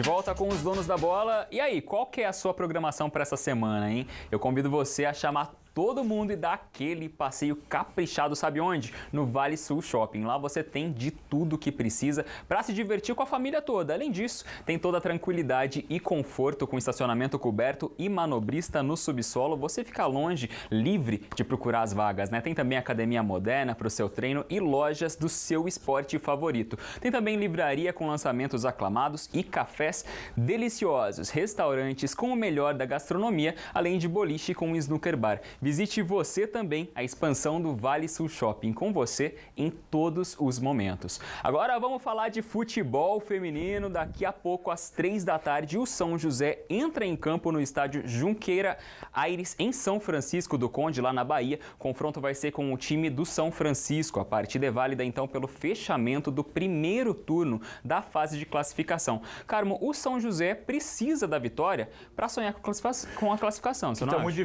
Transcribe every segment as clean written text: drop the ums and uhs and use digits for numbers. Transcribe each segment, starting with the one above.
De volta com os donos da bola. E aí, qual que é a sua programação para essa semana, hein? Eu convido você a chamar todo mundo e dar aquele passeio caprichado, sabe onde? No Vale Sul Shopping. Lá você tem de tudo que precisa para se divertir com a família toda. Além disso, tem toda a tranquilidade e conforto com estacionamento coberto e manobrista no subsolo. Você fica longe, livre de procurar as vagas, né? Tem também academia moderna para o seu treino e lojas do seu esporte favorito. Tem também livraria com lançamentos aclamados e cafés deliciosos, restaurantes com o melhor da gastronomia, além de boliche com snooker bar. Visite você também a expansão do Vale Sul Shopping, com você em todos os momentos. Agora vamos falar de futebol feminino. Daqui a pouco, às 3 da tarde, o São José entra em campo no estádio Junqueira Aires, em São Francisco do Conde, lá na Bahia. O confronto vai ser com o time do São Francisco. A partida é válida, então, pelo fechamento do primeiro turno da fase de classificação. Carmo, o São José precisa da vitória para sonhar com a classificação. Está muito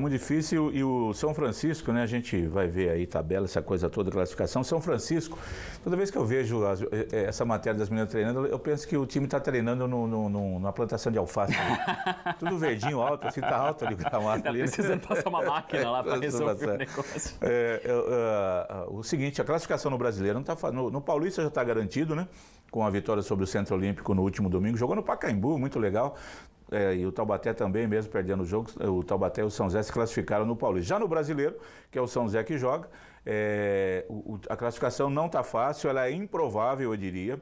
difícil. E o São Francisco, né, a gente vai ver aí tabela, essa coisa toda, classificação. São Francisco, toda vez que eu vejo essa matéria das meninas treinando, eu penso que o time está treinando numa plantação de alface. Tudo verdinho, alto, assim, tá alto ali o gramado. Tá precisando passar uma máquina lá para resolver o negócio. O seguinte, a classificação no Brasileiro não tá, no Paulista já está garantido, né? Com a vitória sobre o Centro Olímpico no último domingo. Jogou no Pacaembu, muito legal. E o Taubaté também, mesmo perdendo o jogo, o Taubaté e o São José se classificaram no Paulista. Já no Brasileiro, que é o São José que joga, a classificação não está fácil, ela é improvável, eu diria,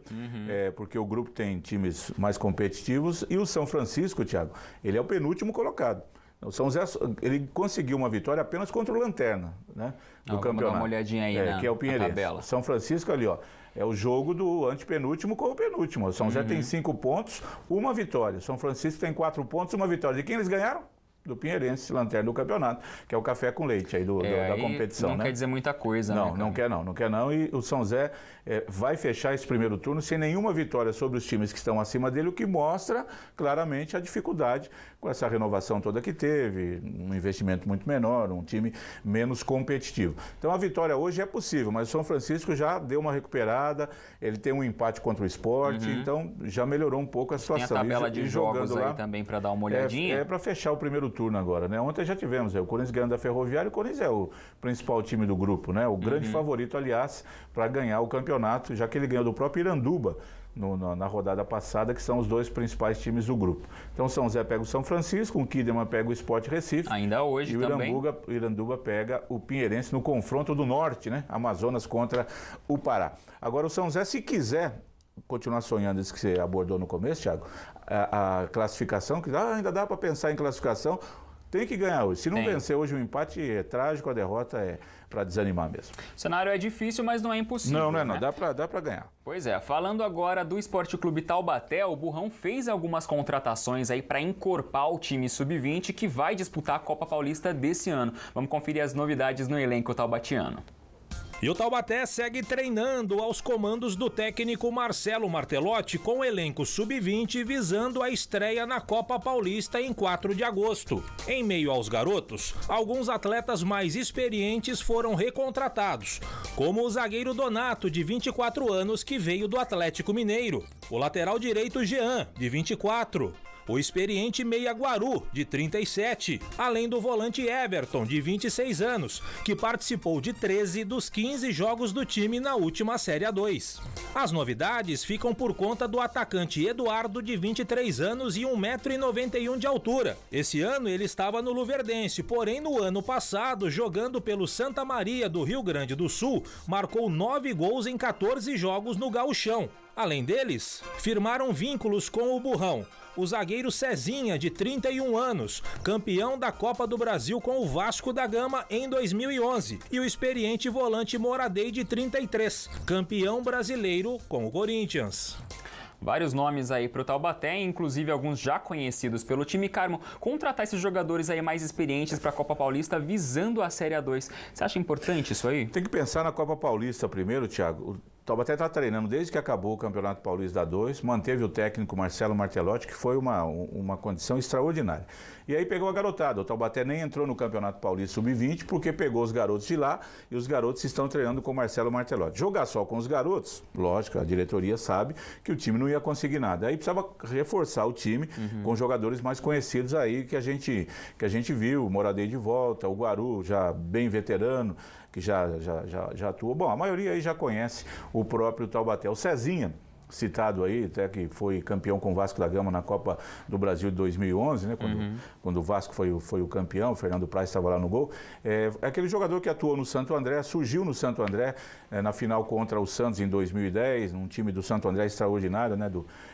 porque o grupo tem times mais competitivos e o São Francisco, Thiago, ele é o penúltimo colocado. O São José, ele conseguiu uma vitória apenas contra o Lanterna, né, do campeonato. Vamos dar uma olhadinha aí que é o Pinheirense. São Francisco ali, ó, é o jogo do antepenúltimo com o penúltimo. O São José tem 5 pontos, uma vitória. O São Francisco tem 4 pontos, uma vitória. De quem eles ganharam? Do Pinheirense, lanterna do campeonato, que é o café com leite aí da competição. Não, né? Quer dizer muita coisa, não, né? Não quer não. E o São José vai fechar esse primeiro turno sem nenhuma vitória sobre os times que estão acima dele, o que mostra claramente a dificuldade com essa renovação toda que teve, um investimento muito menor, um time menos competitivo. Então a vitória hoje é possível, mas o São Francisco já deu uma recuperada, ele tem um empate contra o Sport, então já melhorou um pouco a situação. Tem a tabela de jogos aí também para dar uma olhadinha? É para fechar o primeiro turno agora, né? Ontem já tivemos, o Corinthians ganhando da Ferroviária, o Corinthians é o principal time do grupo, né? O grande favorito, aliás, para ganhar o campeonato, já que ele ganhou do próprio Iranduba na rodada passada, que são os 2 principais times do grupo. Então o São José pega o São Francisco, o Kidman pega o Sport Recife. Ainda hoje também. E o Iranduba pega o Pinheirense no confronto do norte, né? Amazonas contra o Pará. Agora o São José, se quiser continuar sonhando, isso que você abordou no começo, Thiago, a classificação, que ainda dá para pensar em classificação, tem que ganhar hoje. Se não vencer hoje, o empate é trágico, a derrota é para desanimar mesmo. O cenário é difícil, mas não é impossível. Não, dá para ganhar. Pois é, falando agora do Esporte Clube Taubaté, o Burrão fez algumas contratações aí para encorpar o time sub-20 que vai disputar a Copa Paulista desse ano. Vamos conferir as novidades no elenco taubatiano. E o Taubaté segue treinando aos comandos do técnico Marcelo Martelotti com o elenco sub-20 visando a estreia na Copa Paulista em 4 de agosto. Em meio aos garotos, alguns atletas mais experientes foram recontratados, como o zagueiro Donato, de 24 anos, que veio do Atlético Mineiro, o lateral direito Jean, de 24, o experiente meia Guaru, de 37, além do volante Everton, de 26 anos, que participou de 13 dos 15 jogos do time na última Série A2. As novidades ficam por conta do atacante Eduardo, de 23 anos e 1,91 m de altura. Esse ano ele estava no Luverdense, porém no ano passado, jogando pelo Santa Maria do Rio Grande do Sul, marcou 9 gols em 14 jogos no Gauchão. Além deles, firmaram vínculos com o Burrão o zagueiro Cezinha, de 31 anos, campeão da Copa do Brasil com o Vasco da Gama em 2011, e o experiente volante Moradei, de 33, campeão brasileiro com o Corinthians. Vários nomes aí para o Taubaté, inclusive alguns já conhecidos pelo time. Carmo, contratar esses jogadores aí mais experientes para a Copa Paulista visando a Série A2. Você acha importante isso aí? Tem que pensar na Copa Paulista primeiro, Thiago. Taubaté está treinando desde que acabou o Campeonato Paulista da A2, manteve o técnico Marcelo Martelotti, que foi uma condição extraordinária. E aí pegou a garotada. O Taubaté nem entrou no Campeonato Paulista Sub-20 porque pegou os garotos de lá e os garotos estão treinando com o Marcelo Martelotti. Jogar só com os garotos, lógico, a diretoria sabe que o time não ia conseguir nada. Aí precisava reforçar o time com jogadores mais conhecidos aí que a gente viu, o Moradei de volta, o Guaru já bem veterano, que já atuou. Bom, a maioria aí já conhece o próprio Taubaté. O Cezinha, citado aí, até que foi campeão com o Vasco da Gama na Copa do Brasil de 2011, né? Quando o Vasco foi o campeão, o Fernando Praz estava lá no gol. É aquele jogador que atuou no Santo André, surgiu no Santo André, na final contra o Santos em 2010, num time do Santo André extraordinário, né?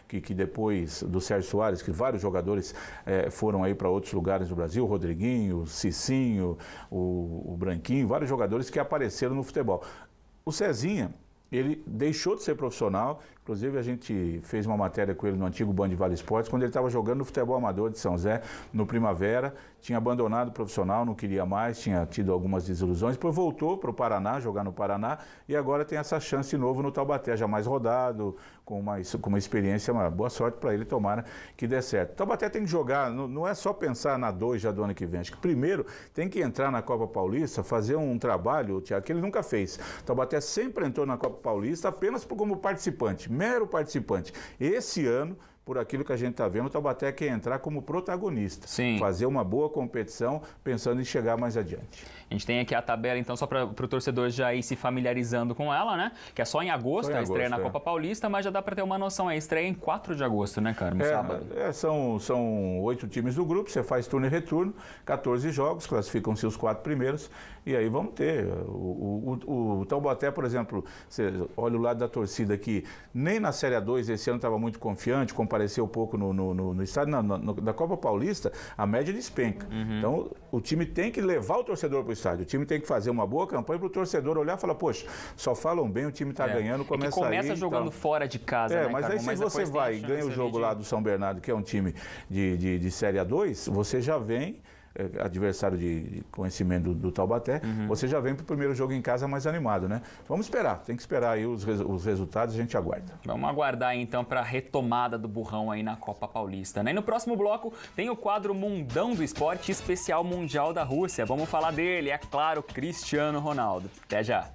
Que depois do Sérgio Soares, que vários jogadores foram aí para outros lugares do Brasil, o Rodriguinho, o Cicinho, o Branquinho, vários jogadores que apareceram no futebol. O Cezinha, ele deixou de ser profissional, inclusive a gente fez uma matéria com ele no antigo Band Vale Esportes, quando ele estava jogando no futebol amador de São Zé, no Primavera, tinha abandonado o profissional, não queria mais, tinha tido algumas desilusões, depois voltou para o Paraná, jogar no Paraná, e agora tem essa chance de novo no Taubaté, já mais rodado, com uma experiência, uma boa sorte para ele, tomara que dê certo. O Taubaté tem que jogar, não é só pensar na 2 já do ano que vem, acho que primeiro tem que entrar na Copa Paulista, fazer um trabalho, Thiago, que ele nunca fez. O Taubaté sempre entrou na Copa Paulista apenas como participante, mero participante. Esse ano, por aquilo que a gente está vendo, o Taubaté quer entrar como protagonista. Sim. Fazer uma boa competição, pensando em chegar mais adiante. A gente tem aqui a tabela, então, só para o torcedor já ir se familiarizando com ela, né? Que é só em agosto, a estreia na Copa Paulista, mas já dá para ter uma noção. A estreia em 4 de agosto, né, cara? No sábado. São 8 times do grupo, você faz turno e retorno, 14 jogos, classificam-se os 4 primeiros, e aí vamos ter. O Taubaté, por exemplo, você olha o lado da torcida aqui, nem na Série A2 esse ano estava muito confiante, compareceu pouco no estádio, na Copa Paulista, a média despenca. Então, o time tem que levar o torcedor para o estádio, o time tem que fazer uma boa campanha para o torcedor olhar e falar, poxa, só falam bem, o time está ganhando, começa a ir. Começa jogando fora de casa, né, mas cara? aí se você vai e ganha o jogo lá do São Bernardo, que é um time de Série A2, você já vem, adversário de conhecimento do Taubaté, você já vem para o primeiro jogo em casa mais animado, né? Vamos esperar, tem que esperar aí os resultados, a gente aguarda. Vamos aguardar então para a retomada do Burrão aí na Copa Paulista, né? E no próximo bloco tem o quadro Mundão do Esporte Especial Mundial da Rússia. Vamos falar dele, é claro, Cristiano Ronaldo. Até já!